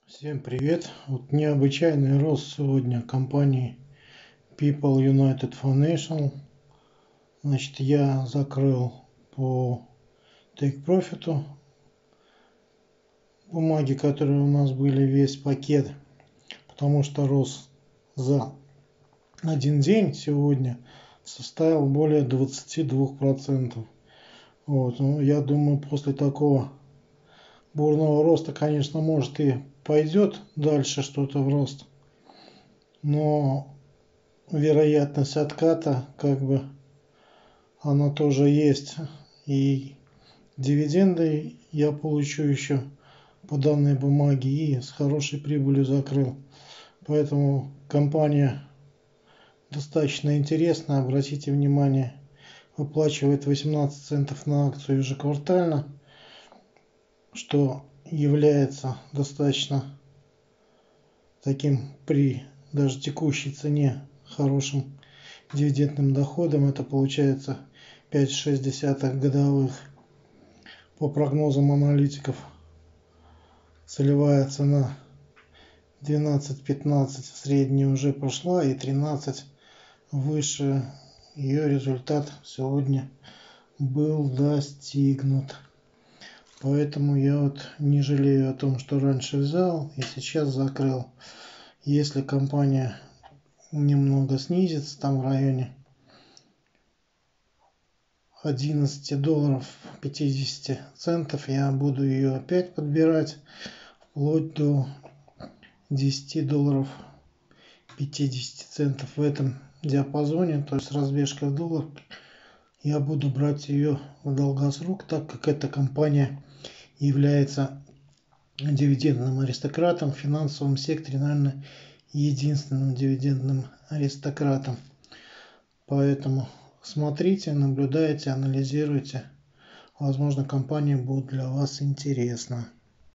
Всем привет! Вот необычайный рост сегодня компании People United Financial. Значит, я закрыл по Take Profit бумаги, которые у нас были, весь пакет, потому что рост за один день сегодня составил более 22%. Вот, ну, я думаю, после такого бурного роста, конечно, может и пойдет дальше что-то в рост, но вероятность отката она тоже есть, и дивиденды я получу еще по данной бумаге и с хорошей прибылью закрыл. Поэтому компания достаточно интересная. Обратите внимание, выплачивает 18 центов на акцию ежеквартально, что является достаточно таким при даже текущей цене хорошим дивидендным доходом. Это получается 5,6 годовых. По прогнозам аналитиков целевая цена 12-15 средняя уже прошла, и 13 выше. Ее результат сегодня был достигнут. Поэтому я вот не жалею о том, что раньше взял и сейчас закрыл. Если компания немного снизится, там в районе 11 долларов 50 центов, я буду ее опять подбирать вплоть до 10 долларов 50 центов. В этом диапазоне, то есть разбежка в доллар, я буду брать ее в долгосрок, так как эта компания является дивидендным аристократом в финансовом секторе, наверное, единственным дивидендным аристократом. Поэтому смотрите, наблюдайте, анализируйте. Возможно, компания будет для вас интересна.